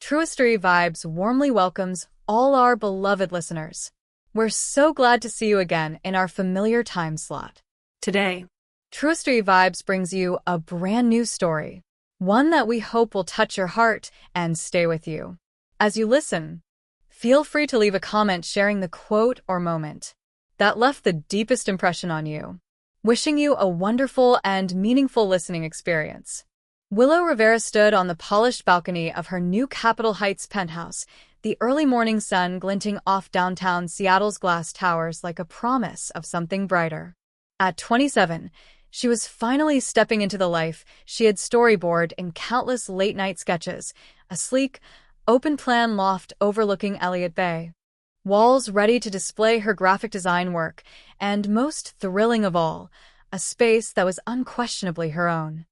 Truistery Vibes warmly welcomes all our beloved listeners. We're so glad to see you again in our familiar time slot. Today, Truistery Vibes brings you a brand new story, one that we hope will touch your heart and stay with you. As you listen, feel free to leave a comment sharing the quote or moment that left the deepest impression on you. Wishing you a wonderful and meaningful listening experience. Willow Rivera stood on the polished balcony of her new Capitol Heights penthouse, the early morning sun glinting off downtown Seattle's glass towers like a promise of something brighter. At 27, she was finally stepping into the life she had storyboarded in countless late-night sketches, a sleek, open-plan loft overlooking Elliott Bay. Walls ready to display her graphic design work, and most thrilling of all, a space that was unquestionably her own.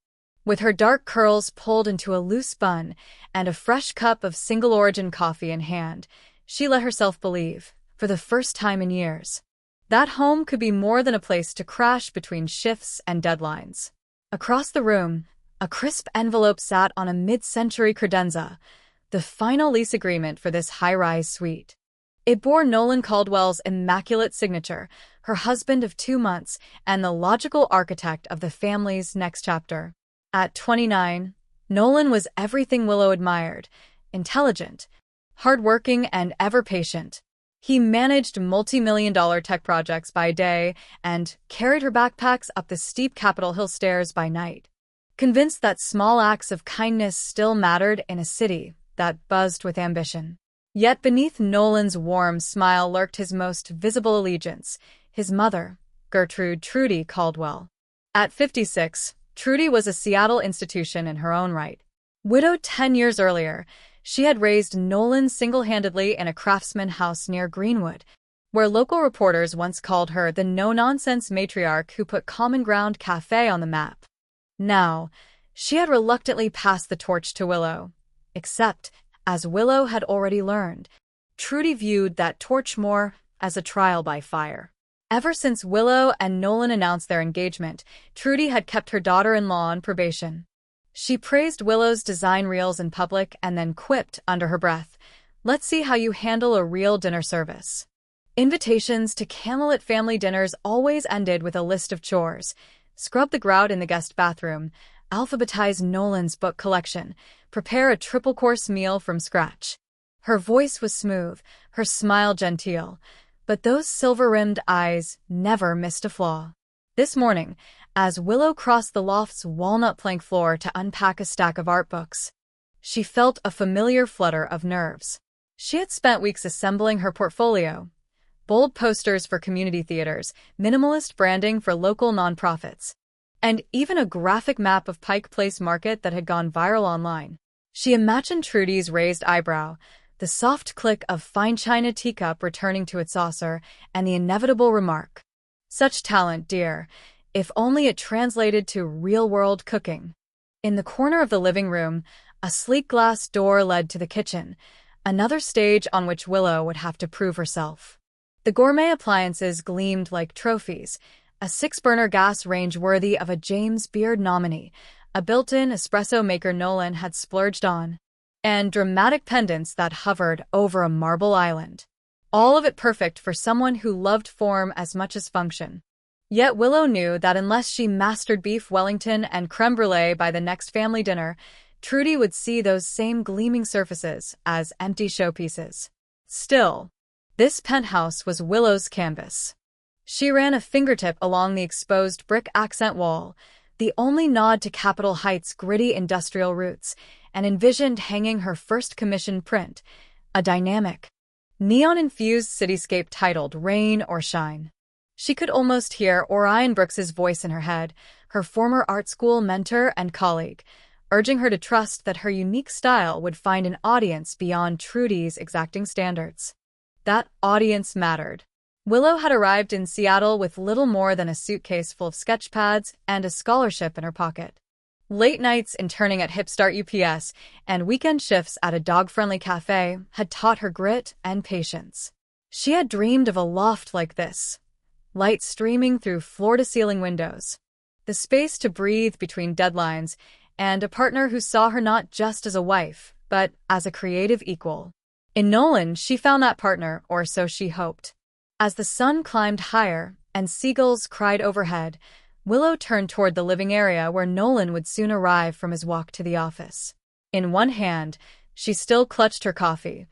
With her dark curls pulled into a loose bun and a fresh cup of single-origin coffee in hand, she let herself believe, for the first time in years, that home could be more than a place to crash between shifts and deadlines. Across the room, a crisp envelope sat on a mid-century credenza, the final lease agreement for this high-rise suite. It bore Nolan Caldwell's immaculate signature, her husband of 2 months, and the logical architect of the family's next chapter. At 29, Nolan was everything Willow admired: intelligent, hardworking, and ever-patient. He managed multi-million-dollar tech projects by day and carried her backpacks up the steep Capitol Hill stairs by night, convinced that small acts of kindness still mattered in a city that buzzed with ambition. Yet beneath Nolan's warm smile lurked his most visible allegiance, his mother, Gertrude "Trudy" Caldwell. At 56, Trudy was a Seattle institution in her own right. Widowed 10 years earlier, she had raised Nolan single-handedly in a craftsman house near Greenwood, where local reporters once called her the no-nonsense matriarch who put Common Ground Cafe on the map. Now, she had reluctantly passed the torch to Willow. Except, as Willow had already learned, Trudy viewed that torch more as a trial by fire. Ever since Willow and Nolan announced their engagement, Trudy had kept her daughter-in-law on probation. She praised Willow's design reels in public and then quipped under her breath, "Let's see how you handle a real dinner service." Invitations to candlelit family dinners always ended with a list of chores: scrub the grout in the guest bathroom, alphabetize Nolan's book collection, prepare a triple-course meal from scratch. Her voice was smooth, her smile genteel, but those silver-rimmed eyes never missed a flaw. This morning, as Willow crossed the loft's walnut plank floor to unpack a stack of art books, she felt a familiar flutter of nerves. She had spent weeks assembling her portfolio: bold posters for community theaters, minimalist branding for local nonprofits, and even a graphic map of Pike Place Market that had gone viral online. She imagined Trudy's raised eyebrow, the soft click of fine china teacup returning to its saucer, and the inevitable remark, "Such talent, dear, if only it translated to real-world cooking." In the corner of the living room, a sleek glass door led to the kitchen, another stage on which Willow would have to prove herself. The gourmet appliances gleamed like trophies: a 6-burner gas range worthy of a James Beard nominee, a built-in espresso maker Nolan had splurged on, and dramatic pendants that hovered over a marble island. All of it perfect for someone who loved form as much as function. Yet Willow knew that unless she mastered beef Wellington and creme brulee by the next family dinner, Trudy would see those same gleaming surfaces as empty showpieces. Still, this penthouse was Willow's canvas. She ran a fingertip along the exposed brick accent wall, the only nod to Capitol Heights' gritty industrial roots, and envisioned hanging her first commissioned print, a dynamic, neon-infused cityscape titled Rain or Shine. She could almost hear Orion Brooks's voice in her head, her former art school mentor and colleague, urging her to trust that her unique style would find an audience beyond Trudy's exacting standards. That audience mattered. Willow had arrived in Seattle with little more than a suitcase full of sketch pads and a scholarship in her pocket. Late nights interning at Hipstart UPS and weekend shifts at a dog-friendly cafe had taught her grit and patience. She had dreamed of a loft like this, light streaming through floor-to-ceiling windows, the space to breathe between deadlines, and a partner who saw her not just as a wife, but as a creative equal. In Nolan, she found that partner, or so she hoped. As the sun climbed higher and seagulls cried overhead, Willow turned toward the living area where Nolan would soon arrive from his walk to the office. In one hand, she still clutched her coffee.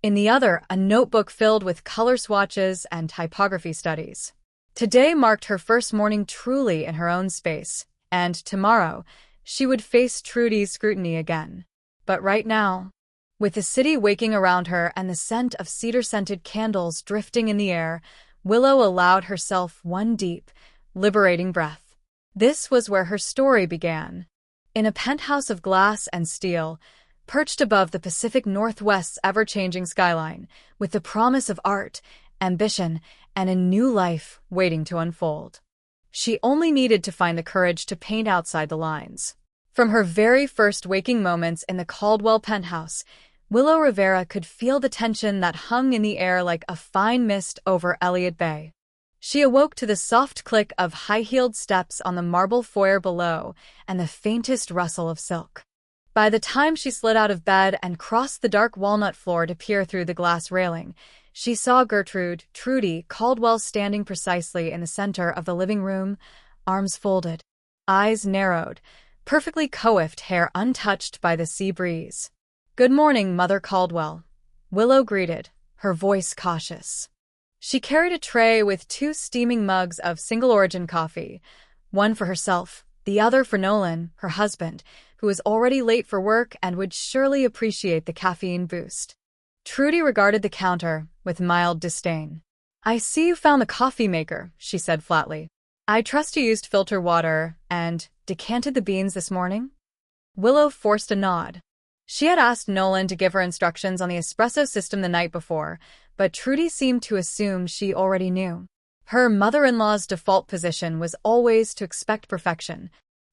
In the other, a notebook filled with color swatches and typography studies. Today marked her first morning truly in her own space, and tomorrow, she would face Trudy's scrutiny again. But right now, with the city waking around her and the scent of cedar-scented candles drifting in the air, Willow allowed herself one deep, liberating breath. This was where her story began. In a penthouse of glass and steel, perched above the Pacific Northwest's ever-changing skyline, with the promise of art, ambition, and a new life waiting to unfold. She only needed to find the courage to paint outside the lines. From her very first waking moments in the Caldwell penthouse, Willow Rivera could feel the tension that hung in the air like a fine mist over Elliott Bay. She awoke to the soft click of high-heeled steps on the marble foyer below and the faintest rustle of silk. By the time she slid out of bed and crossed the dark walnut floor to peer through the glass railing, she saw Gertrude, Trudy Caldwell, standing precisely in the center of the living room, arms folded, eyes narrowed, perfectly coiffed hair untouched by the sea breeze. "Good morning, Mother Caldwell," Willow greeted, her voice cautious. She carried a tray with 2 steaming mugs of single-origin coffee, one for herself, the other for Nolan, her husband, who was already late for work and would surely appreciate the caffeine boost. Trudy regarded the counter with mild disdain. "I see you found the coffee maker," she said flatly. "I trust you used filter water and decanted the beans this morning?" Willow forced a nod. She had asked Nolan to give her instructions on the espresso system the night before, but Trudy seemed to assume she already knew. Her mother-in-law's default position was always to expect perfection,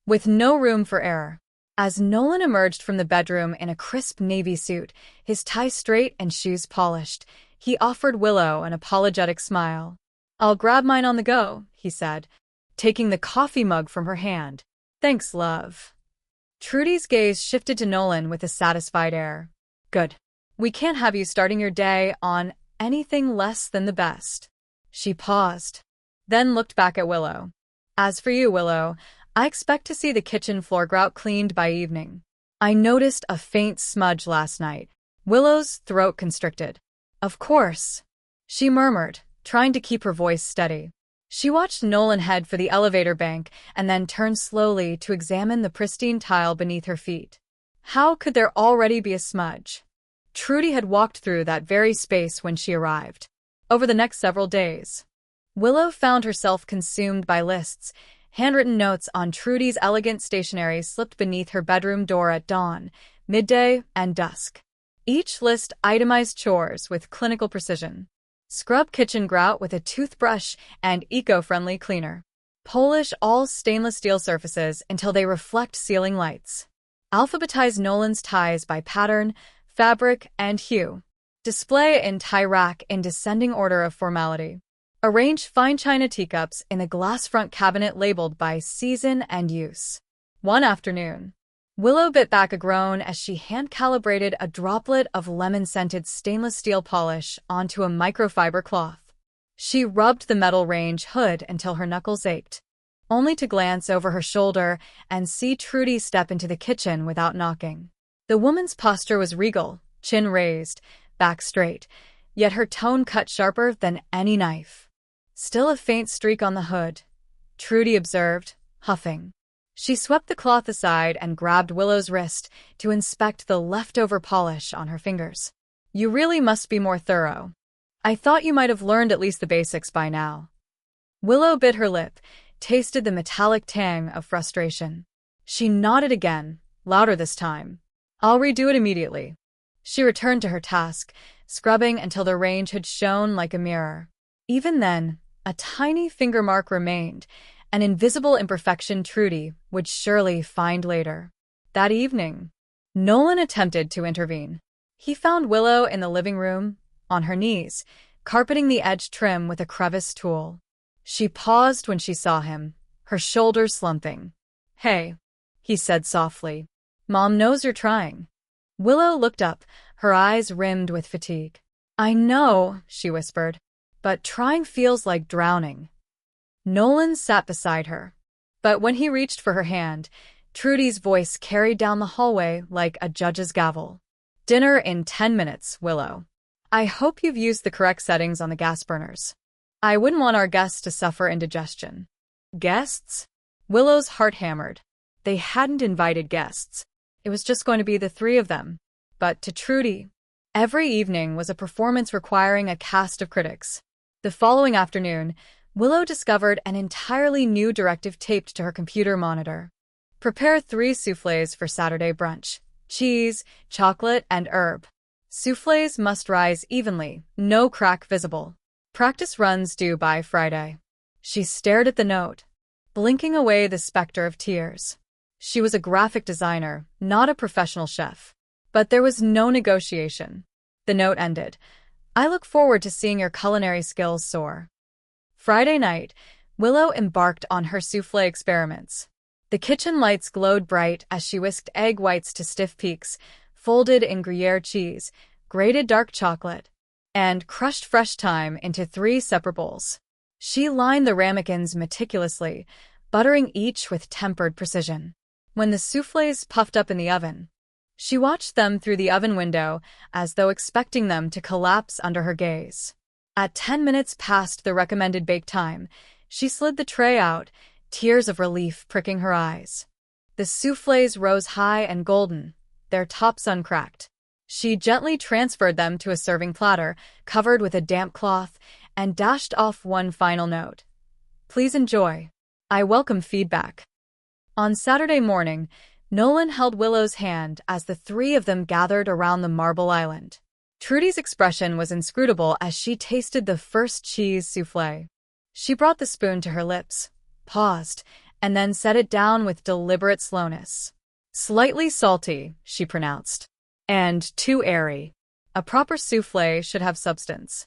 with no room for error. As Nolan emerged from the bedroom in a crisp navy suit, his tie straight and shoes polished, he offered Willow an apologetic smile. "I'll grab mine on the go," he said, taking the coffee mug from her hand. "Thanks, love." Trudy's gaze shifted to Nolan with a satisfied air. "Good. We can't have you starting your day on anything less than the best." She paused, then looked back at Willow. "As for you, Willow, I expect to see the kitchen floor grout cleaned by evening. I noticed a faint smudge last night." Willow's throat constricted. "Of course," she murmured, trying to keep her voice steady. She watched Nolan head for the elevator bank and then turned slowly to examine the pristine tile beneath her feet. How could there already be a smudge? Trudy had walked through that very space when she arrived. Over the next several days, Willow found herself consumed by lists. Handwritten notes on Trudy's elegant stationery slipped beneath her bedroom door at dawn, midday, and dusk. Each list itemized chores with clinical precision. Scrub kitchen grout with a toothbrush and eco-friendly cleaner. Polish all stainless steel surfaces until they reflect ceiling lights. Alphabetize Nolan's ties by pattern, fabric, and hue. Display in tie rack in descending order of formality. Arrange fine china teacups in a glass front cabinet labeled by season and use. One afternoon, Willow bit back a groan as she hand-calibrated a droplet of lemon-scented stainless steel polish onto a microfiber cloth. She rubbed the metal range hood until her knuckles ached, only to glance over her shoulder and see Trudy step into the kitchen without knocking. The woman's posture was regal, chin raised, back straight, yet her tone cut sharper than any knife. "Still a faint streak on the hood," Trudy observed, huffing. She swept the cloth aside and grabbed Willow's wrist to inspect the leftover polish on her fingers. "You really must be more thorough. I thought you might have learned at least the basics by now." Willow bit her lip, tasted the metallic tang of frustration. She nodded again, louder this time. "I'll redo it immediately." She returned to her task, scrubbing until the range had shone like a mirror. Even then, a tiny finger mark remained, an invisible imperfection Trudy would surely find later. That evening, Nolan attempted to intervene. He found Willow in the living room, on her knees, carpeting the edge trim with a crevice tool. She paused when she saw him, her shoulders slumping. "Hey," he said softly. "Mom knows you're trying." Willow looked up, her eyes rimmed with fatigue. I know, she whispered, but trying feels like drowning. Nolan sat beside her, but when he reached for her hand, Trudy's voice carried down the hallway like a judge's gavel. Dinner in 10 minutes, Willow. I hope you've used the correct settings on the gas burners. I wouldn't want our guests to suffer indigestion. Guests? Willow's heart hammered. They hadn't invited guests. It was just going to be the three of them. But to Trudy, every evening was a performance requiring a cast of critics. The following afternoon, Willow discovered an entirely new directive taped to her computer monitor. Prepare 3 soufflés for Saturday brunch. Cheese, chocolate, and herb. Soufflés must rise evenly, no crack visible. Practice runs due by Friday. She stared at the note, blinking away the specter of tears. She was a graphic designer, not a professional chef. But there was no negotiation. The note ended. I look forward to seeing your culinary skills soar. Friday night, Willow embarked on her soufflé experiments. The kitchen lights glowed bright as she whisked egg whites to stiff peaks, folded in Gruyere cheese, grated dark chocolate, and crushed fresh thyme into 3 separate bowls. She lined the ramekins meticulously, buttering each with tempered precision. When the soufflés puffed up in the oven, she watched them through the oven window as though expecting them to collapse under her gaze. At 10 minutes past the recommended bake time, she slid the tray out, tears of relief pricking her eyes. The soufflés rose high and golden, their tops uncracked. She gently transferred them to a serving platter, covered with a damp cloth, and dashed off one final note. Please enjoy. I welcome feedback. On Saturday morning, Nolan held Willow's hand as the 3 of them gathered around the marble island. Trudy's expression was inscrutable as she tasted the first cheese soufflé. She brought the spoon to her lips, paused, and then set it down with deliberate slowness. Slightly salty, she pronounced, and too airy. A proper soufflé should have substance.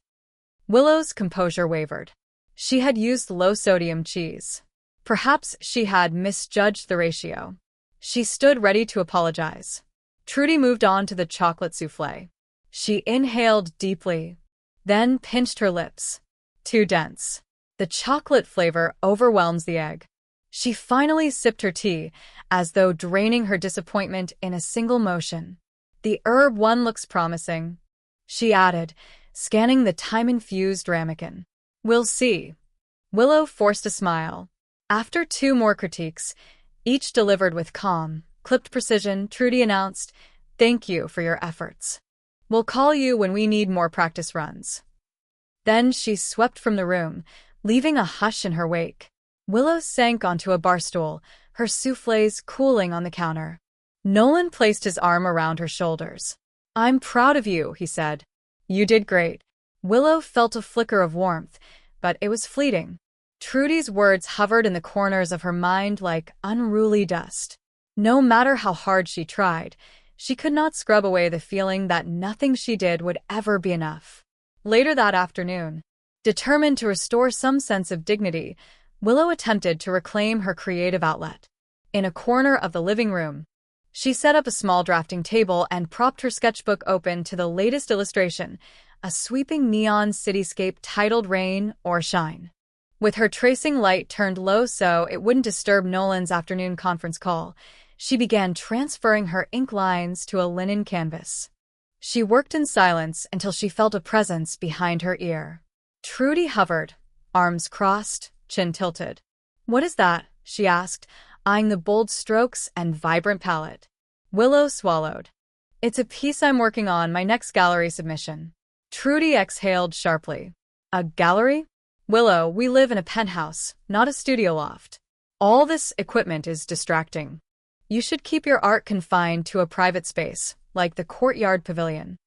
Willow's composure wavered. She had used low-sodium cheese. Perhaps she had misjudged the ratio. She stood ready to apologize. Trudy moved on to the chocolate soufflé. She inhaled deeply, then pinched her lips. Too dense. The chocolate flavor overwhelms the egg. She finally sipped her tea, as though draining her disappointment in a single motion. The herb one looks promising, she added, scanning the thyme-infused ramekin. We'll see. Willow forced a smile. After 2 more critiques, each delivered with calm, clipped precision, Trudy announced, Thank you for your efforts. We'll call you when we need more practice runs. Then she swept from the room, leaving a hush in her wake. Willow sank onto a bar stool, her soufflés cooling on the counter. Nolan placed his arm around her shoulders. I'm proud of you, he said. You did great. Willow felt a flicker of warmth, but it was fleeting. Trudy's words hovered in the corners of her mind like unruly dust. No matter how hard she tried, she could not scrub away the feeling that nothing she did would ever be enough. Later that afternoon, determined to restore some sense of dignity, Willow attempted to reclaim her creative outlet. In a corner of the living room, she set up a small drafting table and propped her sketchbook open to the latest illustration, a sweeping neon cityscape titled Rain or Shine. With her tracing light turned low so it wouldn't disturb Nolan's afternoon conference call, she began transferring her ink lines to a linen canvas. She worked in silence until she felt a presence behind her ear. Trudy hovered, arms crossed, chin tilted. What is that? She asked, eyeing the bold strokes and vibrant palette. Willow swallowed. It's a piece I'm working on, my next gallery submission. Trudy exhaled sharply. A gallery? Willow, we live in a penthouse, not a studio loft. All this equipment is distracting. You should keep your art confined to a private space, like the courtyard pavilion.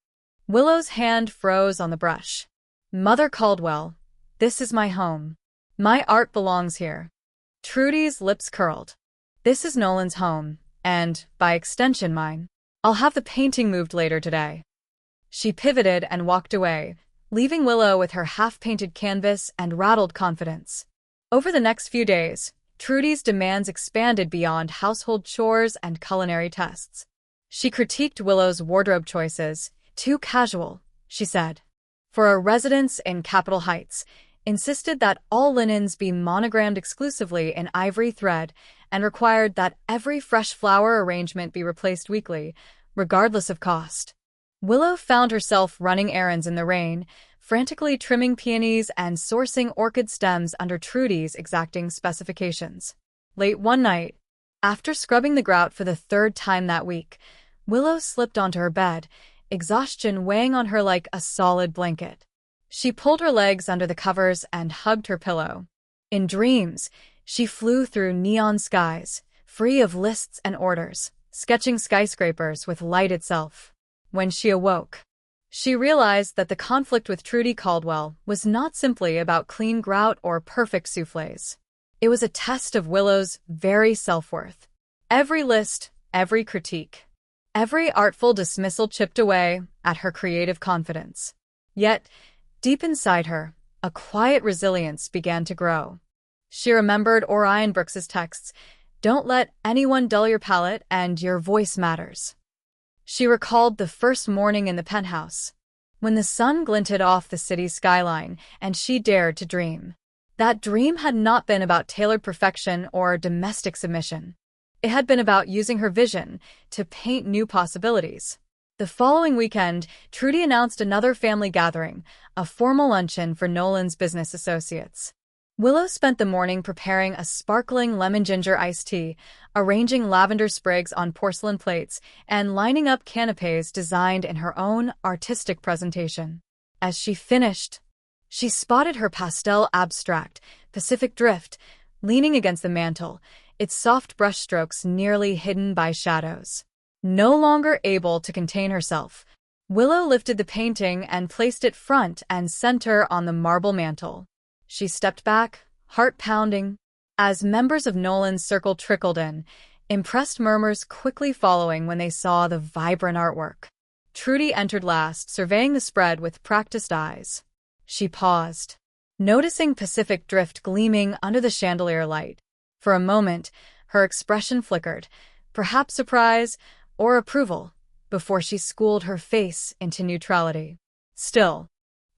Willow's hand froze on the brush. Mother Caldwell, this is my home. My art belongs here. Trudy's lips curled. This is Nolan's home, and, by extension, mine. I'll have the painting moved later today. She pivoted and walked away, leaving Willow with her half-painted canvas and rattled confidence. Over the next few days, Trudy's demands expanded beyond household chores and culinary tests. She critiqued Willow's wardrobe choices. Too casual, she said. For a residence in Capitol Heights, insisted that all linens be monogrammed exclusively in ivory thread and required that every fresh flower arrangement be replaced weekly, regardless of cost. Willow found herself running errands in the rain, frantically trimming peonies and sourcing orchid stems under Trudy's exacting specifications. Late one night, after scrubbing the grout for the third time that week, Willow slipped onto her bed, exhaustion weighing on her like a solid blanket. She pulled her legs under the covers and hugged her pillow. In dreams, she flew through neon skies, free of lists and orders, sketching skyscrapers with light itself. When she awoke, she realized that the conflict with Trudy Caldwell was not simply about clean grout or perfect soufflés. It was a test of Willow's very self-worth. Every list, every critique, every artful dismissal chipped away at her creative confidence. Yet, deep inside her, a quiet resilience began to grow. She remembered Orion Brooks's texts, "Don't let anyone dull your palate and your voice matters." She recalled the first morning in the penthouse, when the sun glinted off the city's skyline and she dared to dream. That dream had not been about tailored perfection or domestic submission. It had been about using her vision to paint new possibilities. The following weekend, Trudy announced another family gathering, a formal luncheon for Nolan's business associates. Willow spent the morning preparing a sparkling lemon-ginger iced tea, arranging lavender sprigs on porcelain plates, and lining up canapés designed in her own artistic presentation. As she finished, she spotted her pastel abstract, Pacific Drift, leaning against the mantel, its soft brushstrokes nearly hidden by shadows. No longer able to contain herself, Willow lifted the painting and placed it front and center on the marble mantel. She stepped back, heart pounding. As members of Nolan's circle trickled in, impressed murmurs quickly following when they saw the vibrant artwork. Trudy entered last, surveying the spread with practiced eyes. She paused, noticing Pacific Drift gleaming under the chandelier light. For a moment, her expression flickered, perhaps surprise or approval, before she schooled her face into neutrality. Still,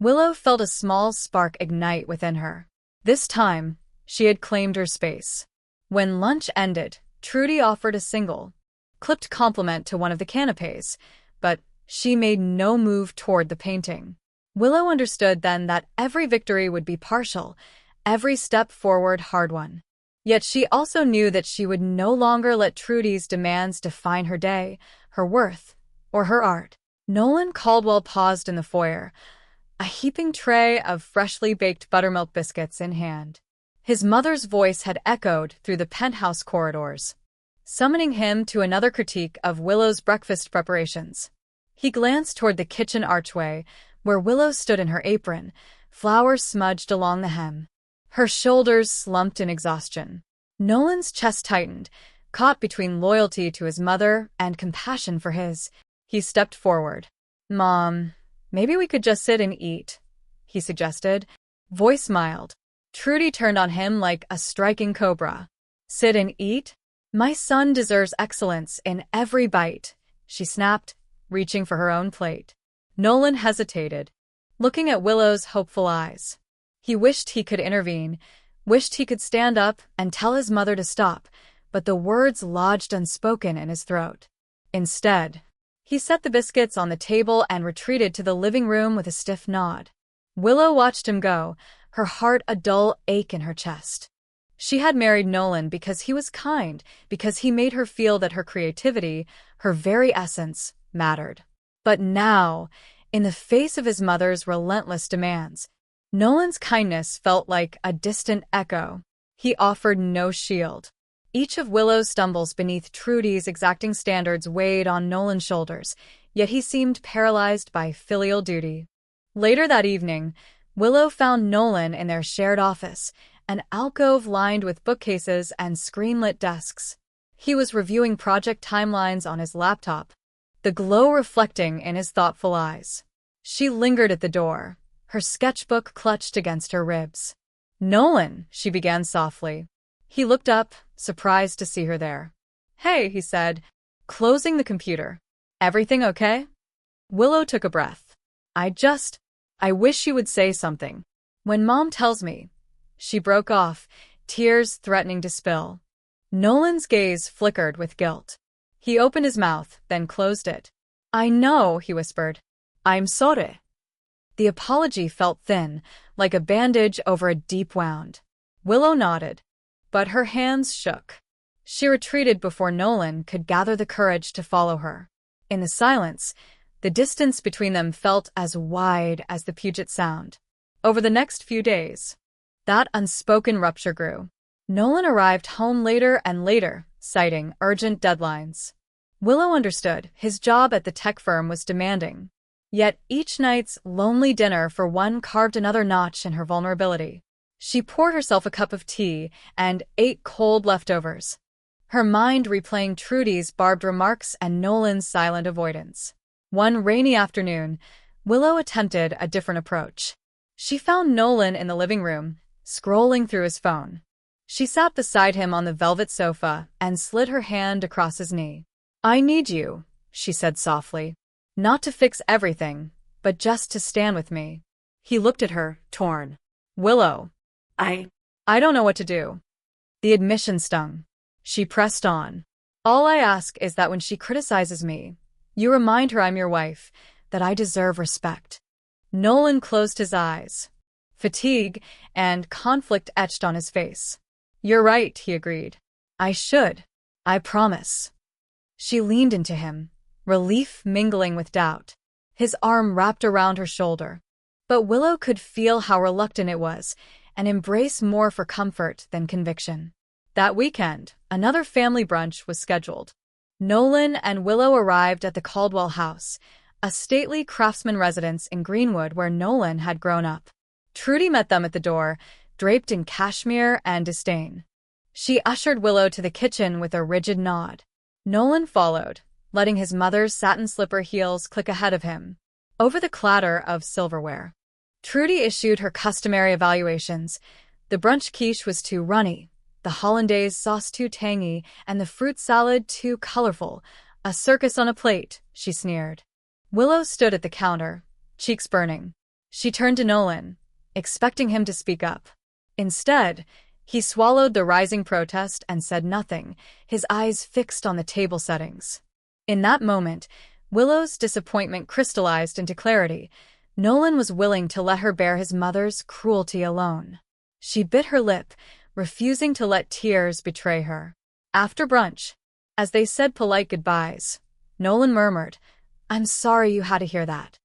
Willow felt a small spark ignite within her. This time, she had claimed her space. When lunch ended, Trudy offered a single, clipped compliment to one of the canapés, but she made no move toward the painting. Willow understood then that every victory would be partial, every step forward hard-won. Yet she also knew that she would no longer let Trudy's demands define her day, her worth, or her art. Nolan Caldwell paused in the foyer, a heaping tray of freshly baked buttermilk biscuits in hand. His mother's voice had echoed through the penthouse corridors, summoning him to another critique of Willow's breakfast preparations. He glanced toward the kitchen archway, where Willow stood in her apron, flowers smudged along the hem. Her shoulders slumped in exhaustion. Nolan's chest tightened, caught between loyalty to his mother and compassion for his. He stepped forward. "Mom, maybe we could just sit and eat," he suggested, voice mild. Trudy turned on him like a striking cobra. "Sit and eat? My son deserves excellence in every bite," she snapped, reaching for her own plate. Nolan hesitated, looking at Willow's hopeful eyes. He wished he could intervene, wished he could stand up and tell his mother to stop, but the words lodged unspoken in his throat. Instead, he set the biscuits on the table and retreated to the living room with a stiff nod. Willow watched him go, her heart a dull ache in her chest. She had married Nolan because he was kind, because he made her feel that her creativity, her very essence, mattered. But now, in the face of his mother's relentless demands, Nolan's kindness felt like a distant echo. He offered no shield. Each of Willow's stumbles beneath Trudy's exacting standards weighed on Nolan's shoulders, yet he seemed paralyzed by filial duty. Later that evening, Willow found Nolan in their shared office, an alcove lined with bookcases and screen-lit desks. He was reviewing project timelines on his laptop, the glow reflecting in his thoughtful eyes. She lingered at the door, her sketchbook clutched against her ribs. "Nolan," she began softly. He looked up, surprised to see her there. "Hey," he said, closing the computer. Everything okay? Willow took a breath. I wish you would say something. When Mom tells me. She broke off, tears threatening to spill. Nolan's gaze flickered with guilt. He opened his mouth, then closed it. I know, he whispered. I'm sorry. The apology felt thin, like a bandage over a deep wound. Willow nodded, but her hands shook. She retreated before Nolan could gather the courage to follow her. In the silence, the distance between them felt as wide as the Puget Sound. Over the next few days, that unspoken rupture grew. Nolan arrived home later and later, citing urgent deadlines. Willow understood his job at the tech firm was demanding. Yet each night's lonely dinner for one carved another notch in her vulnerability. She poured herself a cup of tea and ate cold leftovers, her mind replaying Trudy's barbed remarks and Nolan's silent avoidance. One rainy afternoon, Willow attempted a different approach. She found Nolan in the living room, scrolling through his phone. She sat beside him on the velvet sofa and slid her hand across his knee. I need you, she said softly. Not to fix everything, but just to stand with me. He looked at her, torn. Willow. I don't know what to do. The admission stung. She pressed on. All I ask is that when she criticizes me, you remind her I'm your wife, that I deserve respect. Nolan closed his eyes. Fatigue and conflict etched on his face. You're right, he agreed. I should. I promise. She leaned into him, relief mingling with doubt. His arm wrapped around her shoulder. But Willow could feel how reluctant it was, an embrace more for comfort than conviction. That weekend, another family brunch was scheduled. Nolan and Willow arrived at the Caldwell house, a stately craftsman residence in Greenwood where Nolan had grown up. Trudy met them at the door, draped in cashmere and disdain. She ushered Willow to the kitchen with a rigid nod. Nolan followed, letting his mother's satin slipper heels click ahead of him, over the clatter of silverware. Trudy issued her customary evaluations. The brunch quiche was too runny, the hollandaise sauce too tangy, and the fruit salad too colorful. A circus on a plate, she sneered. Willow stood at the counter, cheeks burning. She turned to Nolan, expecting him to speak up. Instead, he swallowed the rising protest and said nothing, his eyes fixed on the table settings. In that moment, Willow's disappointment crystallized into clarity. Nolan was willing to let her bear his mother's cruelty alone. She bit her lip, refusing to let tears betray her. After brunch, as they said polite goodbyes, Nolan murmured, I'm sorry you had to hear that.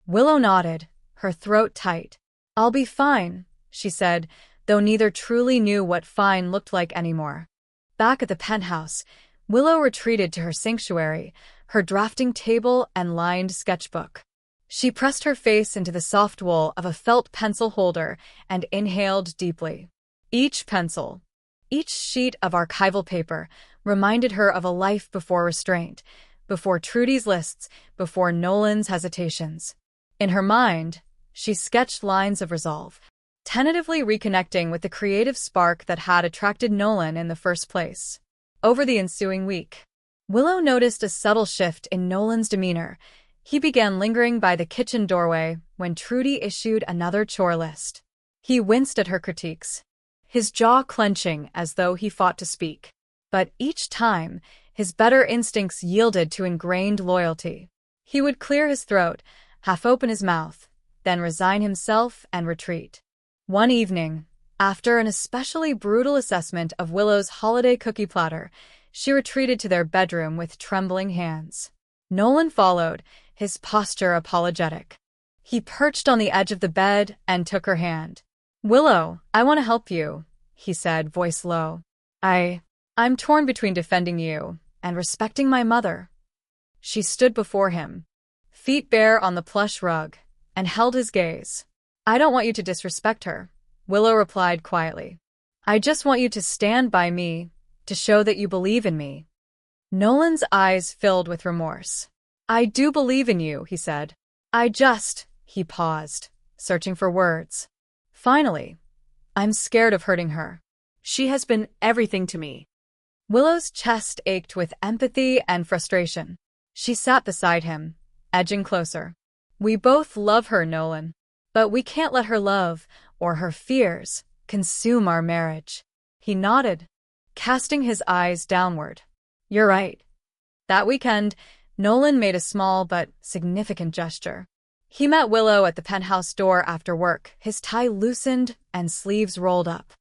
Willow nodded, her throat tight. I'll be fine, she said, though neither truly knew what fine looked like anymore. Back at the penthouse, Willow retreated to her sanctuary, her drafting table and lined sketchbook. She pressed her face into the soft wool of a felt pencil holder and inhaled deeply. Each pencil, each sheet of archival paper, reminded her of a life before restraint, before Trudy's lists, before Nolan's hesitations. In her mind, she sketched lines of resolve, tentatively reconnecting with the creative spark that had attracted Nolan in the first place. Over the ensuing week, Willow noticed a subtle shift in Nolan's demeanor. He began lingering by the kitchen doorway when Trudy issued another chore list. He winced at her critiques, his jaw clenching as though he fought to speak. But each time, his better instincts yielded to ingrained loyalty. He would clear his throat, half open his mouth, then resign himself and retreat. One evening, after an especially brutal assessment of Willow's holiday cookie platter, she retreated to their bedroom with trembling hands. Nolan followed, his posture apologetic. He perched on the edge of the bed and took her hand. Willow, I want to help you, he said, voice low. I'm torn between defending you and respecting my mother. She stood before him, feet bare on the plush rug, and held his gaze. I don't want you to disrespect her, Willow replied quietly. I just want you to stand by me, to show that you believe in me. Nolan's eyes filled with remorse. I do believe in you, he said. He paused, searching for words. Finally, I'm scared of hurting her. She has been everything to me. Willow's chest ached with empathy and frustration. She sat beside him, edging closer. We both love her, Nolan. But we can't let her love, or her fears, consume our marriage. He nodded, casting his eyes downward. You're right. That weekend, Nolan made a small but significant gesture. He met Willow at the penthouse door after work, his tie loosened and sleeves rolled up.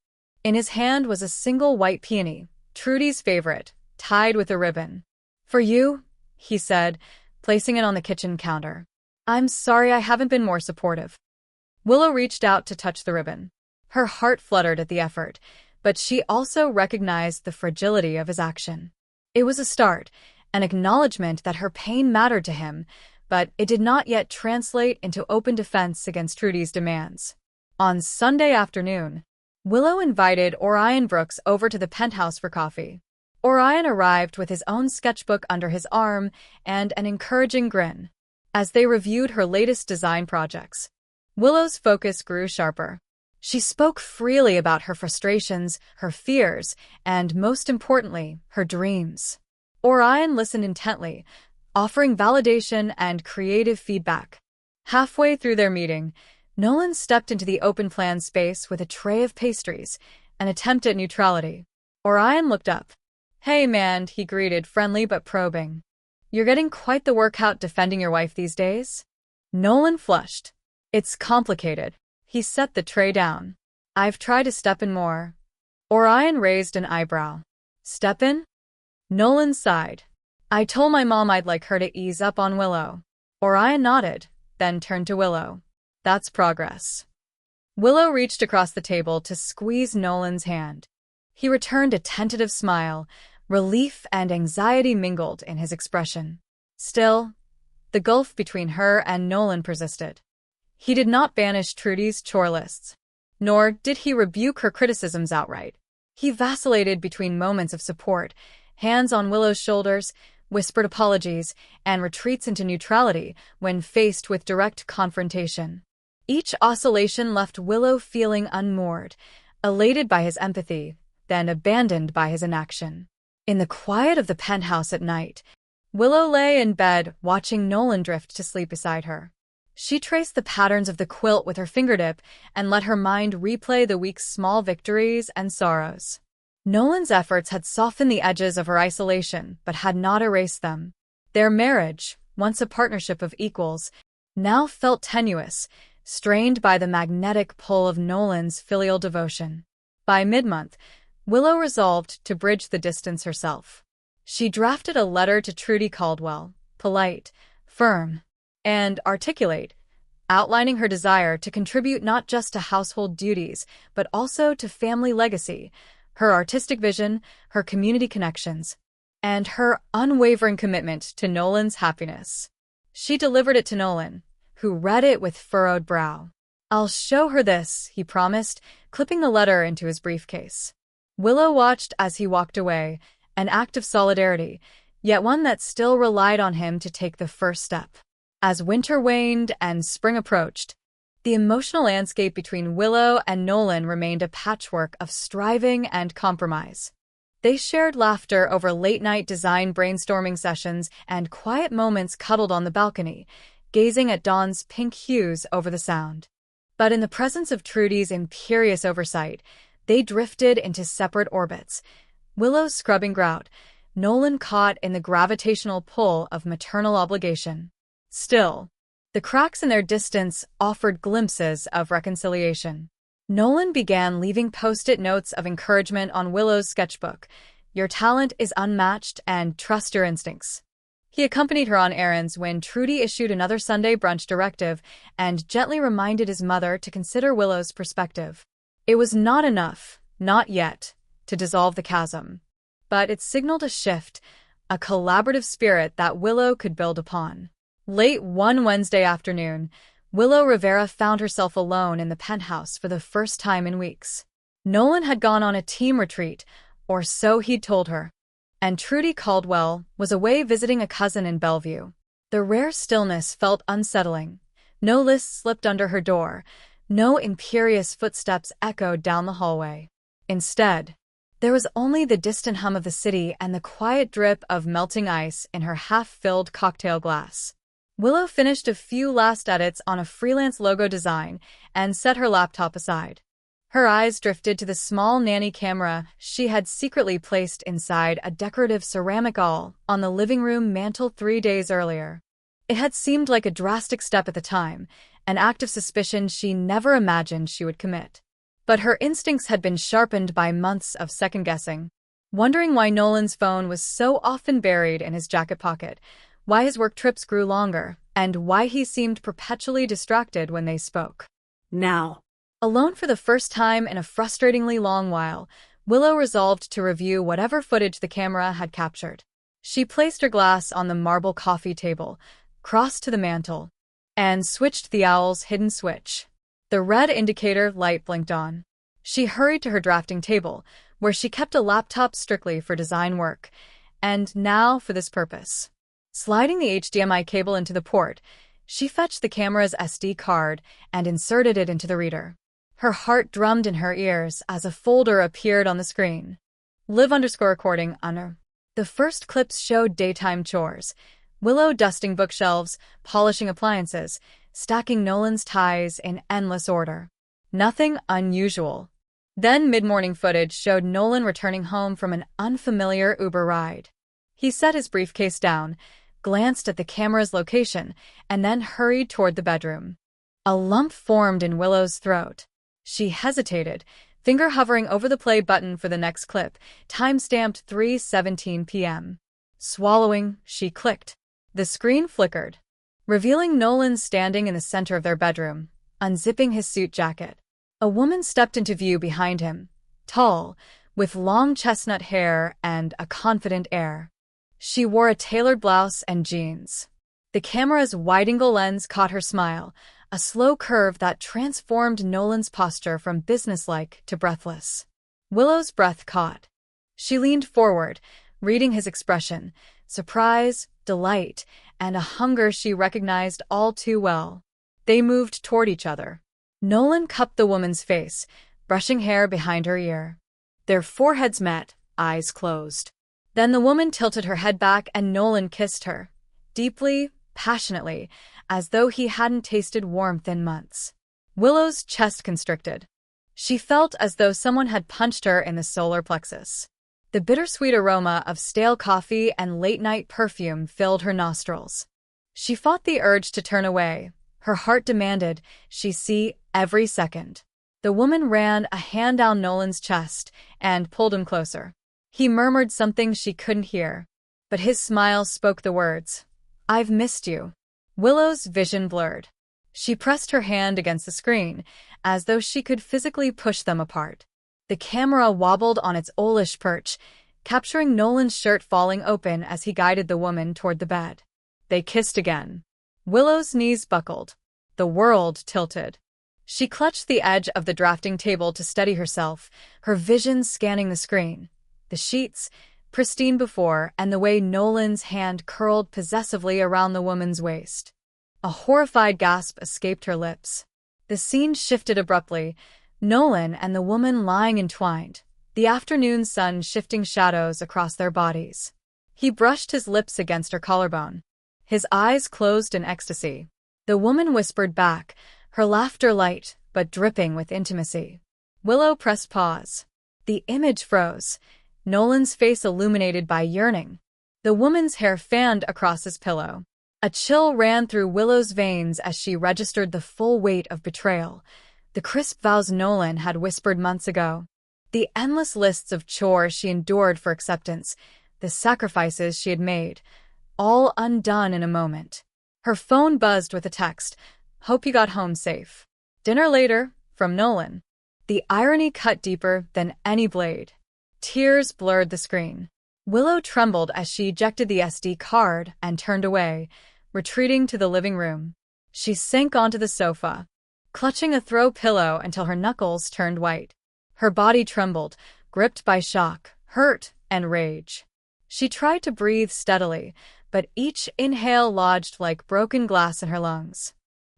In his hand was a single white peony, Trudy's favorite, tied with a ribbon. For you, he said, placing it on the kitchen counter. I'm sorry I haven't been more supportive. Willow reached out to touch the ribbon. Her heart fluttered at the effort, but she also recognized the fragility of his action. It was a start, an acknowledgement that her pain mattered to him, but it did not yet translate into open defense against Trudy's demands. On Sunday afternoon, Willow invited Orion Brooks over to the penthouse for coffee. Orion arrived with his own sketchbook under his arm and an encouraging grin. As they reviewed her latest design projects, Willow's focus grew sharper. She spoke freely about her frustrations, her fears, and most importantly, her dreams. Orion listened intently, offering validation and creative feedback. Halfway through their meeting, Nolan stepped into the open plan space with a tray of pastries, an attempt at neutrality. Orion looked up. Hey man, he greeted, friendly but probing. You're getting quite the workout defending your wife these days? Nolan flushed. It's complicated. He set the tray down. I've tried to step in more. Orion raised an eyebrow. Step in? Nolan sighed. I told my mom I'd like her to ease up on Willow. Orion nodded, then turned to Willow. That's progress. Willow reached across the table to squeeze Nolan's hand. He returned a tentative smile. Relief and anxiety mingled in his expression. Still, the gulf between her and Nolan persisted. He did not banish Trudy's chore lists, nor did he rebuke her criticisms outright. He vacillated between moments of support, hands on Willow's shoulders, whispered apologies, and retreats into neutrality when faced with direct confrontation. Each oscillation left Willow feeling unmoored, elated by his empathy, then abandoned by his inaction. In the quiet of the penthouse at night, Willow lay in bed watching Nolan drift to sleep beside her. She traced the patterns of the quilt with her fingertip and let her mind replay the week's small victories and sorrows. Nolan's efforts had softened the edges of her isolation, but had not erased them. Their marriage, once a partnership of equals, now felt tenuous, strained by the magnetic pull of Nolan's filial devotion. By mid-month, Willow resolved to bridge the distance herself. She drafted a letter to Trudy Caldwell, polite, firm, and articulate, outlining her desire to contribute not just to household duties, but also to family legacy, her artistic vision, her community connections, and her unwavering commitment to Nolan's happiness. She delivered it to Nolan, who read it with furrowed brow. I'll show her this, he promised, clipping the letter into his briefcase. Willow watched as he walked away, an act of solidarity, yet one that still relied on him to take the first step. As winter waned and spring approached, the emotional landscape between Willow and Nolan remained a patchwork of striving and compromise. They shared laughter over late-night design brainstorming sessions and quiet moments cuddled on the balcony, gazing at dawn's pink hues over the Sound. But in the presence of Trudy's imperious oversight, they drifted into separate orbits, Willow scrubbing grout, Nolan caught in the gravitational pull of maternal obligation. Still, the cracks in their distance offered glimpses of reconciliation. Nolan began leaving post-it notes of encouragement on Willow's sketchbook. Your talent is unmatched and trust your instincts. He accompanied her on errands when Trudy issued another Sunday brunch directive and gently reminded his mother to consider Willow's perspective. It was not enough, not yet, to dissolve the chasm, but it signaled a shift, a collaborative spirit that Willow could build upon. Late one Wednesday afternoon, Willow Rivera found herself alone in the penthouse for the first time in weeks. Nolan had gone on a team retreat, or so he'd told her, and Trudy Caldwell was away visiting a cousin in Bellevue. The rare stillness felt unsettling. No list slipped under her door. No imperious footsteps echoed down the hallway. Instead, There was only the distant hum of the city and the quiet drip of melting ice in her half-filled cocktail glass. Willow finished a few last edits on a freelance logo design and set her laptop aside. Her eyes drifted to the small nanny camera she had secretly placed inside a decorative ceramic awl on the living room mantel 3 days earlier. It had seemed like a drastic step at the time, an act of suspicion she never imagined she would commit. But her instincts had been sharpened by months of second-guessing, wondering why Nolan's phone was so often buried in his jacket pocket, why his work trips grew longer, and why he seemed perpetually distracted when they spoke. Now, Alone for the first time in a frustratingly long while, Willow resolved to review whatever footage the camera had captured. She placed her glass on the marble coffee table, crossed to the mantel, and switched the owl's hidden switch. The red indicator light blinked on. She hurried to her drafting table, where she kept a laptop strictly for design work, and now for this purpose. Sliding the HDMI cable into the port, she fetched the camera's SD card and inserted it into the reader. Her heart drummed in her ears as a folder appeared on the screen. Live_recording under. The first clips showed daytime chores. Willow dusting bookshelves, polishing appliances, stacking Nolan's ties in endless order. Nothing unusual. Then mid-morning footage showed Nolan returning home from an unfamiliar Uber ride. He set his briefcase down, glanced at the camera's location, and then hurried toward the bedroom. A lump formed in Willow's throat. She hesitated, finger hovering over the play button for the next clip, time-stamped 3:17 p.m. Swallowing, she clicked. The screen flickered, revealing Nolan standing in the center of their bedroom, unzipping his suit jacket. A woman stepped into view behind him, tall, with long chestnut hair and a confident air. She wore a tailored blouse and jeans. The camera's wide-angle lens caught her smile, a slow curve that transformed Nolan's posture from businesslike to breathless. Willow's breath caught. She leaned forward, reading his expression, surprise, delight, and a hunger she recognized all too well. They moved toward each other. Nolan cupped the woman's face, brushing hair behind her ear. Their foreheads met, eyes closed. Then the woman tilted her head back and Nolan kissed her, deeply, passionately, as though he hadn't tasted warmth in months. Willow's chest constricted. She felt as though someone had punched her in the solar plexus. The bittersweet aroma of stale coffee and late-night perfume filled her nostrils. She fought the urge to turn away. Her heart demanded she see every second. The woman ran a hand down Nolan's chest and pulled him closer. He murmured something she couldn't hear, but his smile spoke the words, "I've missed you." Willow's vision blurred. She pressed her hand against the screen, as though she could physically push them apart. The camera wobbled on its owlish perch, capturing Nolan's shirt falling open as he guided the woman toward the bed. They kissed again. Willow's knees buckled. The world tilted. She clutched the edge of the drafting table to steady herself, her vision scanning the screen. The sheets, pristine before, and the way Nolan's hand curled possessively around the woman's waist. A horrified gasp escaped her lips. The scene shifted abruptly, Nolan and the woman lying entwined, the afternoon sun shifting shadows across their bodies. He brushed his lips against her collarbone. His eyes closed in ecstasy. The woman whispered back, her laughter light but dripping with intimacy. Willow pressed pause. The image froze, Nolan's face illuminated by yearning. The woman's hair fanned across his pillow. A chill ran through Willow's veins as she registered the full weight of betrayal, the crisp vows Nolan had whispered months ago, the endless lists of chores she endured for acceptance, the sacrifices she had made, all undone in a moment. Her phone buzzed with a text, "Hope you got home safe. Dinner later," from Nolan. The irony cut deeper than any blade. Tears blurred the screen. Willow trembled as she ejected the SD card and turned away, retreating to the living room. She sank onto the sofa, clutching a throw pillow until her knuckles turned white. Her body trembled, gripped by shock, hurt, and rage. She tried to breathe steadily, but each inhale lodged like broken glass in her lungs.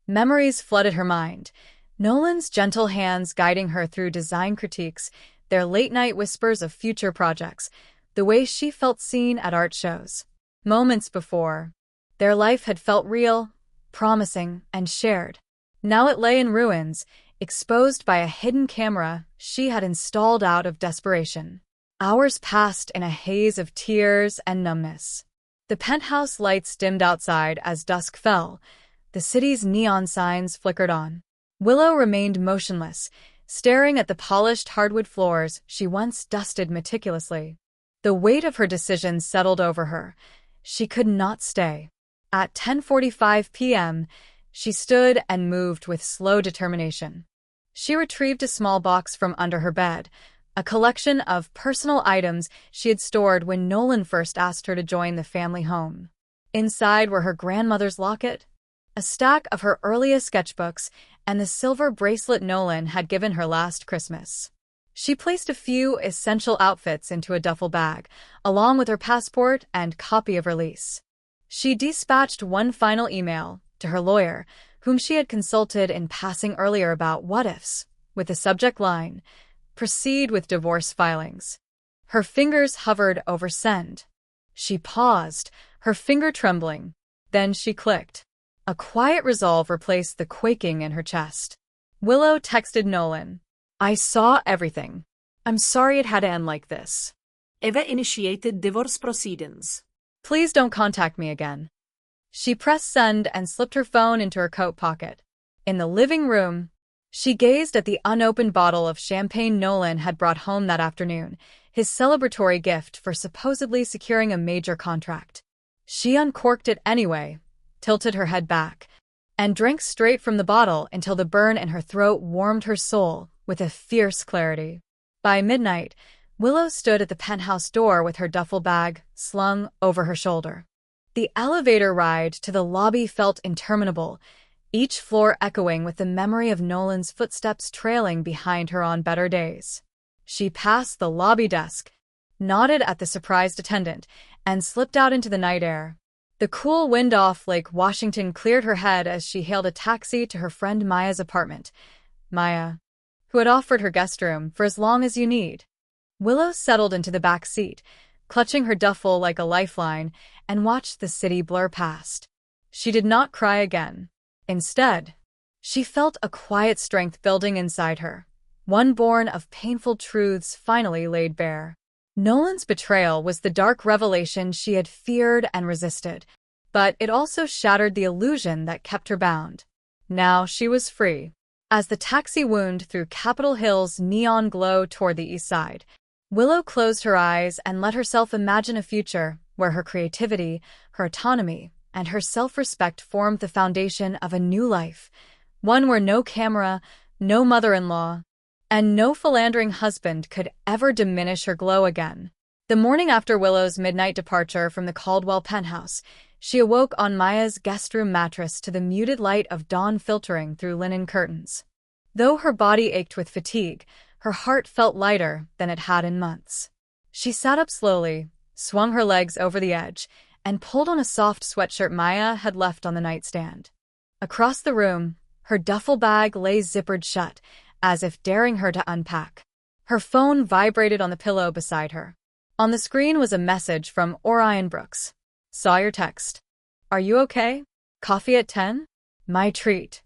Memories flooded her mind. Nolan's gentle hands guiding her through design critiques, their late-night whispers of future projects, the way she felt seen at art shows. Moments before, their life had felt real, promising, and shared. Now it lay in ruins, exposed by a hidden camera she had installed out of desperation. Hours passed in a haze of tears and numbness. The penthouse lights dimmed outside as dusk fell. The city's neon signs flickered on. Willow remained motionless, staring at the polished hardwood floors she once dusted meticulously. The weight of her decision settled over her. She could not stay. At 10:45 p.m., she stood and moved with slow determination. She retrieved a small box from under her bed, a collection of personal items she had stored when Nolan first asked her to join the family home. Inside were her grandmother's locket, a stack of her earliest sketchbooks, and the silver bracelet Nolan had given her last Christmas. She placed a few essential outfits into a duffel bag, along with her passport and copy of her lease. She dispatched one final email to her lawyer, whom she had consulted in passing earlier about what-ifs, with the subject line, "Proceed with divorce filings." Her fingers hovered over send. She paused, her finger trembling. Then she clicked. A quiet resolve replaced the quaking in her chest. Willow texted Nolan, "I saw everything. I'm sorry it had to end like this. Eva initiated divorce proceedings. Please don't contact me again." She pressed send and slipped her phone into her coat pocket. In the living room, she gazed at the unopened bottle of champagne Nolan had brought home that afternoon, his celebratory gift for supposedly securing a major contract. She uncorked it anyway, tilted her head back, and drank straight from the bottle until the burn in her throat warmed her soul with a fierce clarity. By midnight, Willow stood at the penthouse door with her duffel bag slung over her shoulder. The elevator ride to the lobby felt interminable, each floor echoing with the memory of Nolan's footsteps trailing behind her on better days. She passed the lobby desk, nodded at the surprised attendant, and slipped out into the night air. The cool wind off Lake Washington cleared her head as she hailed a taxi to her friend Maya's apartment. Maya, who had offered her guest room for as long as you need. Willow settled into the back seat, clutching her duffel like a lifeline, and watched the city blur past. She did not cry again. Instead, she felt a quiet strength building inside her, one born of painful truths finally laid bare. Nolan's betrayal was the dark revelation she had feared and resisted, but it also shattered the illusion that kept her bound. Now she was free. As the taxi wound through Capitol Hill's neon glow toward the east side, Willow closed her eyes and let herself imagine a future where her creativity, her autonomy, and her self-respect formed the foundation of a new life, one where no camera, no mother-in-law, and no philandering husband could ever diminish her glow again. The morning after Willow's midnight departure from the Caldwell penthouse, she awoke on Maya's guest room mattress to the muted light of dawn filtering through linen curtains. Though her body ached with fatigue, her heart felt lighter than it had in months. She sat up slowly, swung her legs over the edge, and pulled on a soft sweatshirt Maya had left on the nightstand. Across the room, her duffel bag lay zippered shut, as if daring her to unpack. Her phone vibrated on the pillow beside her. On the screen was a message from Orion Brooks. "Saw your text. Are you okay? Coffee at 10? My treat."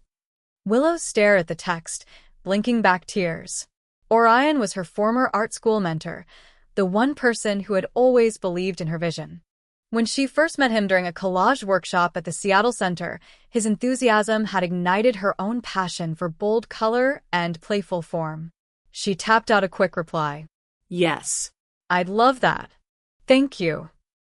Willow stared at the text, blinking back tears. Orion was her former art school mentor, the one person who had always believed in her vision. When she first met him during a collage workshop at the Seattle Center, his enthusiasm had ignited her own passion for bold color and playful form. She tapped out a quick reply. "Yes. I'd love that. Thank you."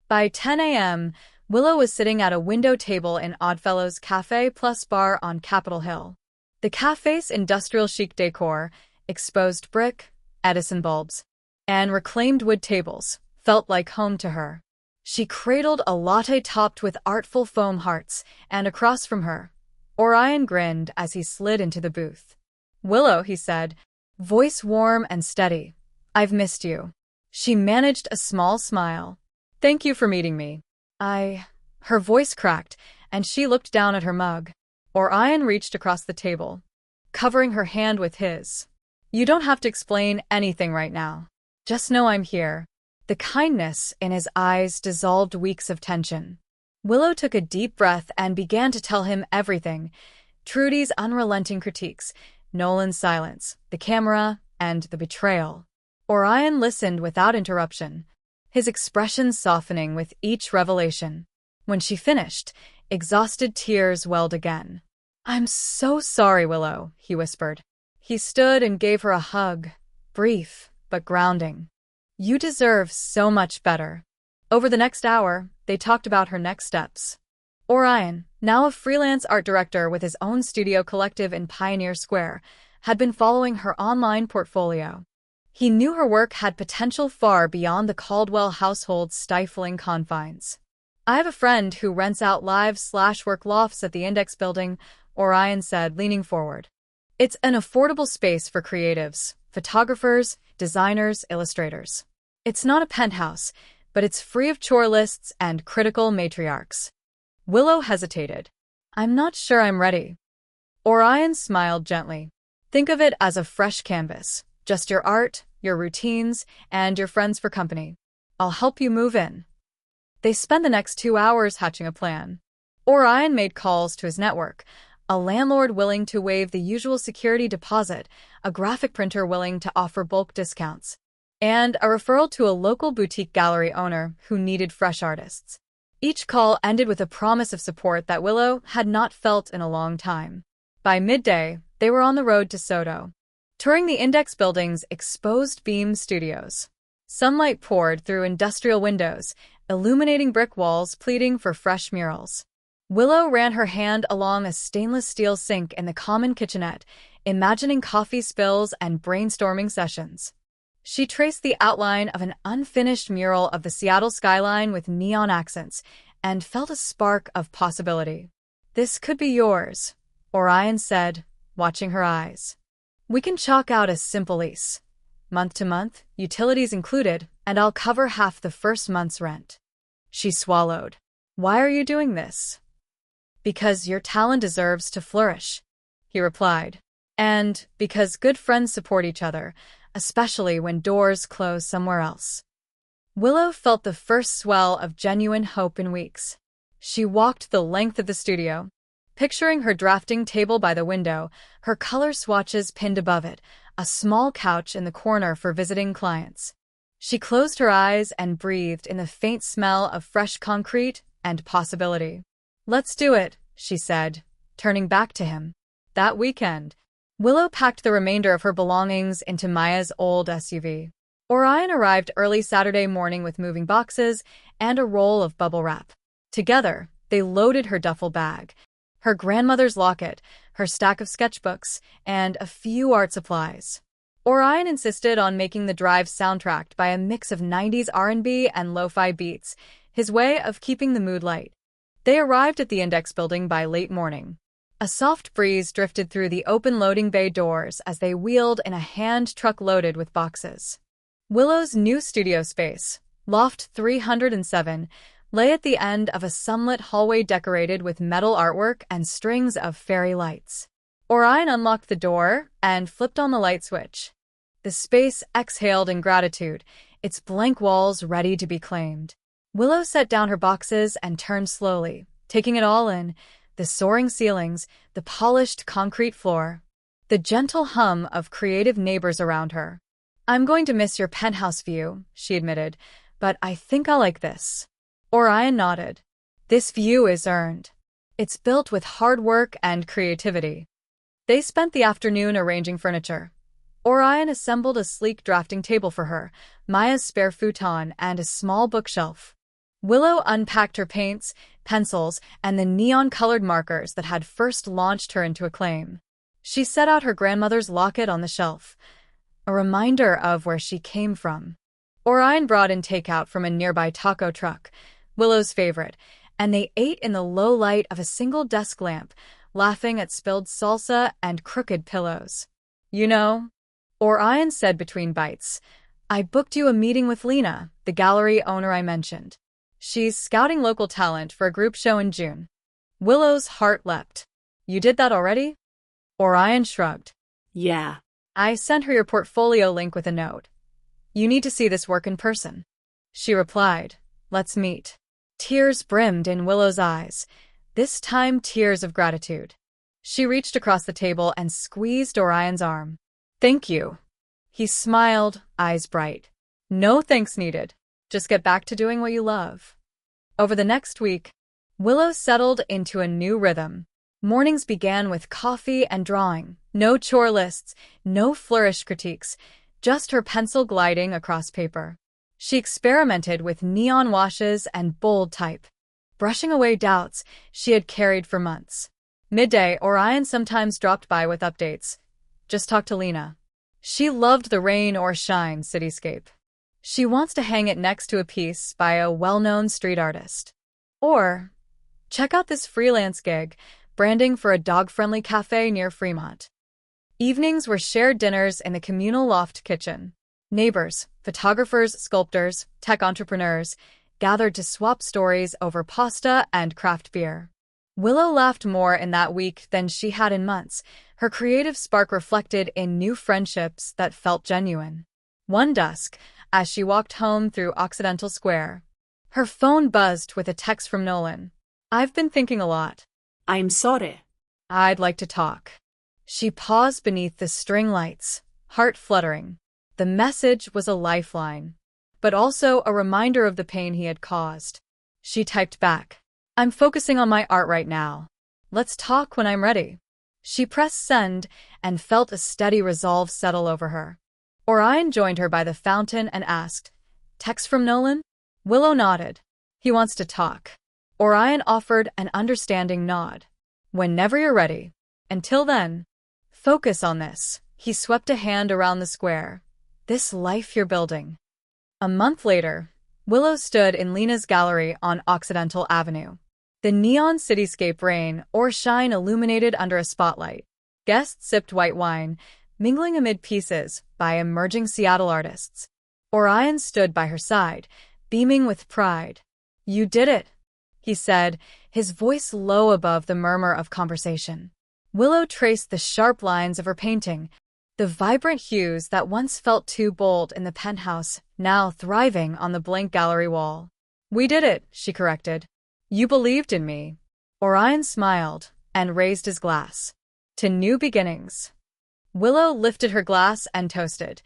By 10 a.m., Willow was sitting at a window table in Oddfellows Cafe Plus Bar on Capitol Hill. The cafe's industrial chic decor, exposed brick, Edison bulbs, and reclaimed wood tables, felt like home to her. She cradled a latte topped with artful foam hearts, and across from her, Orion grinned as he slid into the booth. "Willow," he said, voice warm and steady, "I've missed you." She managed a small smile. "Thank you for meeting me." Her voice cracked, and she looked down at her mug. Orion reached across the table, covering her hand with his. You don't have to explain anything right now. Just know I'm here. The kindness in his eyes dissolved weeks of tension. Willow took a deep breath and began to tell him everything. Trudy's unrelenting critiques, Nolan's silence, the camera, and the betrayal. Orion listened without interruption, his expression softening with each revelation. When she finished, exhausted tears welled again. "I'm so sorry, Willow," he whispered. He stood and gave her a hug, brief but grounding. "You deserve so much better." Over the next hour, they talked about her next steps. Orion, now a freelance art director with his own studio collective in Pioneer Square, had been following her online portfolio. He knew her work had potential far beyond the Caldwell household's stifling confines. "I have a friend who rents out live/work lofts at the Index Building," Orion said, leaning forward. "It's an affordable space for creatives, photographers, designers, illustrators. It's not a penthouse, but it's free of chore lists and critical matriarchs." Willow hesitated. "I'm not sure I'm ready." Orion smiled gently. "Think of it as a fresh canvas. Just your art, your routines, and your friends for company. I'll help you move in." They spent the next 2 hours hatching a plan. Orion made calls to his network, a landlord willing to waive the usual security deposit, a graphic printer willing to offer bulk discounts, and a referral to a local boutique gallery owner who needed fresh artists. Each call ended with a promise of support that Willow had not felt in a long time. By midday, they were on the road to Soto, touring the Index Building's exposed beam studios. Sunlight poured through industrial windows, illuminating brick walls pleading for fresh murals. Willow ran her hand along a stainless steel sink in the common kitchenette, imagining coffee spills and brainstorming sessions. She traced the outline of an unfinished mural of the Seattle skyline with neon accents and felt a spark of possibility. "This could be yours," Orion said, watching her eyes. "We can chalk out a simple lease. Month to month, utilities included, and I'll cover half the first month's rent." She swallowed. "Why are you doing this?" "Because your talent deserves to flourish," he replied. "And because good friends support each other, especially when doors close somewhere else." Willow felt the first swell of genuine hope in weeks. She walked the length of the studio, picturing her drafting table by the window, her color swatches pinned above it, a small couch in the corner for visiting clients. She closed her eyes and breathed in the faint smell of fresh concrete and possibility. "Let's do it," she said, turning back to him. That weekend, Willow packed the remainder of her belongings into Maya's old SUV. Orion arrived early Saturday morning with moving boxes and a roll of bubble wrap. Together, they loaded her duffel bag, her grandmother's locket, her stack of sketchbooks, and a few art supplies. Orion insisted on making the drive soundtracked by a mix of 90s R&B and lo-fi beats, his way of keeping the mood light. They arrived at the Index Building by late morning. A soft breeze drifted through the open loading bay doors as they wheeled in a hand truck loaded with boxes. Willow's new studio space, Loft 307, lay at the end of a sunlit hallway decorated with metal artwork and strings of fairy lights. Orion unlocked the door and flipped on the light switch. The space exhaled in gratitude, its blank walls ready to be claimed. Willow set down her boxes and turned slowly, taking it all in, the soaring ceilings, the polished concrete floor, the gentle hum of creative neighbors around her. "I'm going to miss your penthouse view," she admitted, "but I think I'll like this." Orion nodded. "This view is earned. It's built with hard work and creativity." They spent the afternoon arranging furniture. Orion assembled a sleek drafting table for her, Maya's spare futon, and a small bookshelf. Willow unpacked her paints, pencils, and the neon-colored markers that had first launched her into acclaim. She set out her grandmother's locket on the shelf, a reminder of where she came from. Orion brought in takeout from a nearby taco truck, Willow's favorite, and they ate in the low light of a single desk lamp, laughing at spilled salsa and crooked pillows. "You know," Orion said between bites, "I booked you a meeting with Lena, the gallery owner I mentioned. She's scouting local talent for a group show in June." Willow's heart leapt. "You did that already?" Orion shrugged. Yeah. I sent her your portfolio link with a note. You need to see this work in person. She replied, let's meet. Tears brimmed in Willow's eyes, this time tears of gratitude. She reached across the table and squeezed Orion's arm. Thank you. He smiled, eyes bright. No thanks needed. Just get back to doing what you love. Over the next week, Willow settled into a new rhythm. Mornings began with coffee and drawing. No chore lists, no flourish critiques, just her pencil gliding across paper. She experimented with neon washes and bold type, brushing away doubts she had carried for months. Midday, Orion sometimes dropped by with updates. Just talk to Lena. She loved the rain or shine cityscape. She wants to hang it next to a piece by a well-known street artist. Or, check out this freelance gig, branding for a dog-friendly cafe near Fremont. Evenings were shared dinners in the communal loft kitchen. Neighbors, photographers, sculptors, tech entrepreneurs gathered to swap stories over pasta and craft beer. Willow laughed more in that week than she had in months, her creative spark reflected in new friendships that felt genuine. One dusk, as she walked home through Occidental Square, her phone buzzed with a text from Nolan. I've been thinking a lot. I'm sorry. I'd like to talk. She paused beneath the string lights, heart fluttering. The message was a lifeline, but also a reminder of the pain he had caused. She typed back, I'm focusing on my art right now. Let's talk when I'm ready. She pressed send and felt a steady resolve settle over her. Orion joined her by the fountain and asked, text from Nolan? Willow nodded. He wants to talk. Orion offered an understanding nod. Whenever you're ready. Until then, focus on this. He swept a hand around the square. This life you're building. A month later, Willow stood in Lena's gallery on Occidental Avenue. The neon cityscape rain or shine illuminated under a spotlight. Guests sipped white wine, mingling amid pieces by emerging Seattle artists. Orion stood by her side, beaming with pride. You did it, he said, his voice low above the murmur of conversation. Willow traced the sharp lines of her painting, the vibrant hues that once felt too bold in the penthouse, now thriving on the blank gallery wall. We did it, she corrected. You believed in me. Orion smiled and raised his glass. To new beginnings. Willow lifted her glass and toasted,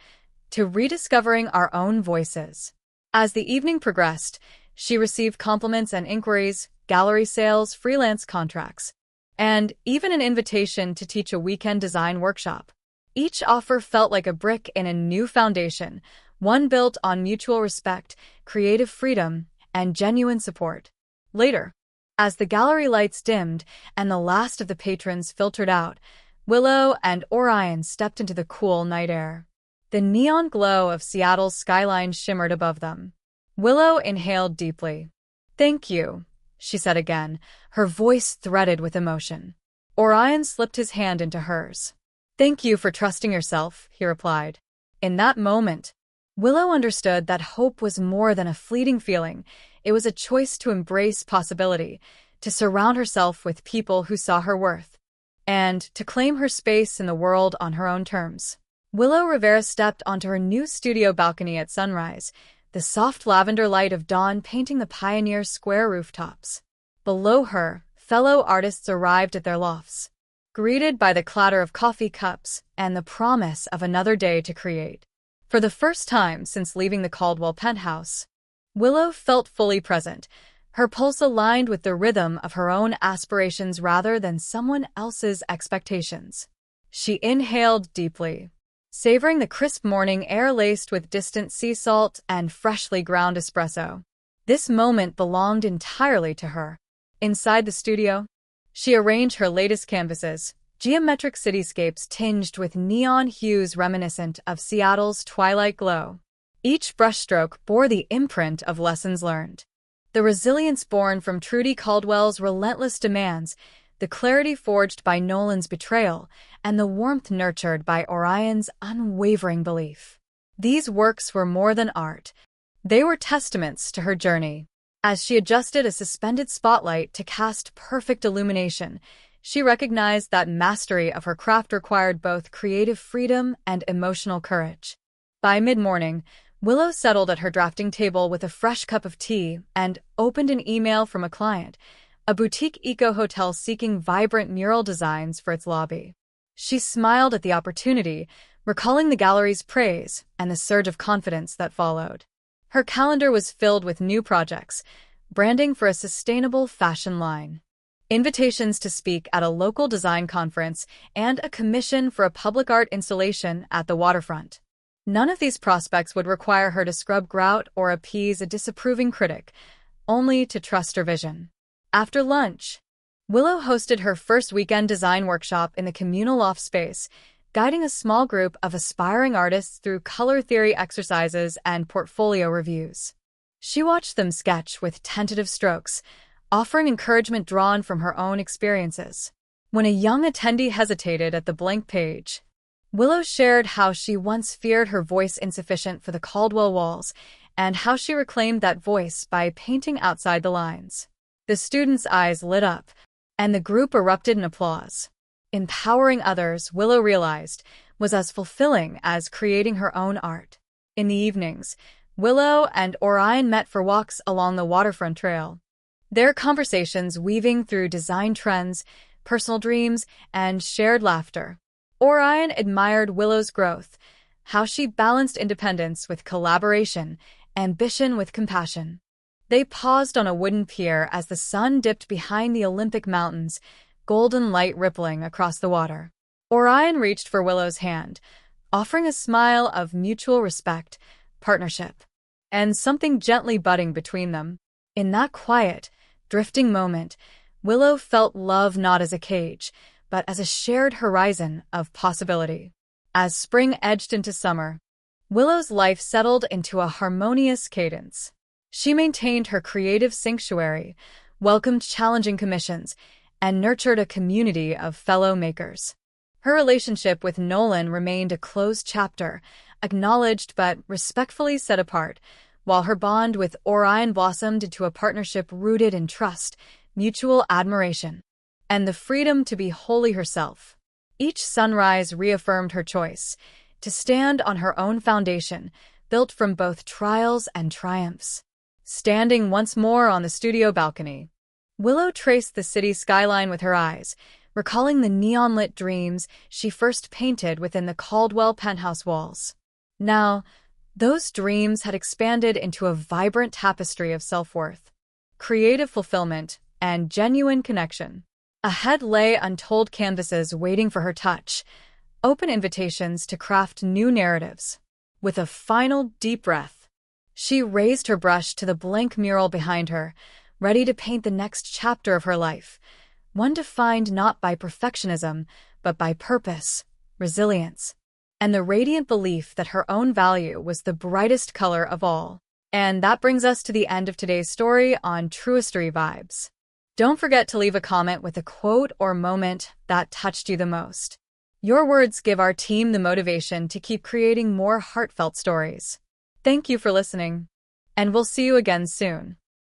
to rediscovering our own voices. As the evening progressed, she received compliments and inquiries, gallery sales, freelance contracts, and even an invitation to teach a weekend design workshop. Each offer felt like a brick in a new foundation, one built on mutual respect, creative freedom, and genuine support. Later, as the gallery lights dimmed and the last of the patrons filtered out, Willow and Orion stepped into the cool night air. The neon glow of Seattle's skyline shimmered above them. Willow inhaled deeply. Thank you, she said again, her voice threaded with emotion. Orion slipped his hand into hers. Thank you for trusting yourself, he replied. In that moment, Willow understood that hope was more than a fleeting feeling. It was a choice to embrace possibility, to surround herself with people who saw her worth, and to claim her space in the world on her own terms. Willow Rivera stepped onto her new studio balcony at sunrise, the soft lavender light of dawn painting the Pioneer Square rooftops. Below her, fellow artists arrived at their lofts, greeted by the clatter of coffee cups and the promise of another day to create. For the first time since leaving the Caldwell penthouse, Willow felt fully present, her pulse aligned with the rhythm of her own aspirations rather than someone else's expectations. She inhaled deeply, savoring the crisp morning air laced with distant sea salt and freshly ground espresso. This moment belonged entirely to her. Inside the studio, she arranged her latest canvases, geometric cityscapes tinged with neon hues reminiscent of Seattle's twilight glow. Each brushstroke bore the imprint of lessons learned. The resilience born from Trudy Caldwell's relentless demands, the clarity forged by Nolan's betrayal, and the warmth nurtured by Orion's unwavering belief. These works were more than art. They were testaments to her journey. As she adjusted a suspended spotlight to cast perfect illumination, She recognized that mastery of her craft required both creative freedom and emotional courage. By mid-morning, Willow settled at her drafting table with a fresh cup of tea and opened an email from a client, a boutique eco-hotel seeking vibrant mural designs for its lobby. She smiled at the opportunity, recalling the gallery's praise and the surge of confidence that followed. Her calendar was filled with new projects, branding for a sustainable fashion line, invitations to speak at a local design conference, and a commission for a public art installation at the waterfront. None of these prospects would require her to scrub grout or appease a disapproving critic, only to trust her vision. After lunch, Willow hosted her first weekend design workshop in the communal loft space, guiding a small group of aspiring artists through color theory exercises and portfolio reviews. She watched them sketch with tentative strokes, offering encouragement drawn from her own experiences. When a young attendee hesitated at the blank page, Willow shared how she once feared her voice insufficient for the Caldwell walls and how she reclaimed that voice by painting outside the lines. The students' eyes lit up, and the group erupted in applause. Empowering others, Willow realized, was as fulfilling as creating her own art. In the evenings, Willow and Orion met for walks along the waterfront trail, their conversations weaving through design trends, personal dreams, and shared laughter. Orion admired Willow's growth, how she balanced independence with collaboration, ambition with compassion. They paused on a wooden pier as the sun dipped behind the Olympic mountains, golden light rippling across the water. Orion reached for Willow's hand, offering a smile of mutual respect, partnership, and something gently budding between them. In that quiet, drifting moment, Willow felt love not as a cage, but as a shared horizon of possibility. As spring edged into summer, Willow's life settled into a harmonious cadence. She maintained her creative sanctuary, welcomed challenging commissions, and nurtured a community of fellow makers. Her relationship with Nolan remained a closed chapter, acknowledged but respectfully set apart, while her bond with Orion blossomed into a partnership rooted in trust, mutual admiration, and the freedom to be wholly herself. Each sunrise reaffirmed her choice, to stand on her own foundation, built from both trials and triumphs. Standing once more on the studio balcony, Willow traced the city skyline with her eyes, recalling the neon-lit dreams she first painted within the Caldwell Penthouse walls. Now, those dreams had expanded into a vibrant tapestry of self-worth, creative fulfillment, and genuine connection. Ahead lay untold canvases waiting for her touch, open invitations to craft new narratives. With a final deep breath, she raised her brush to the blank mural behind her, ready to paint the next chapter of her life, one defined not by perfectionism, but by purpose, resilience, and the radiant belief that her own value was the brightest color of all. And that brings us to the end of today's story on Truistery Vibes. Don't forget to leave a comment with a quote or moment that touched you the most. Your words give our team the motivation to keep creating more heartfelt stories. Thank you for listening, and we'll see you again soon.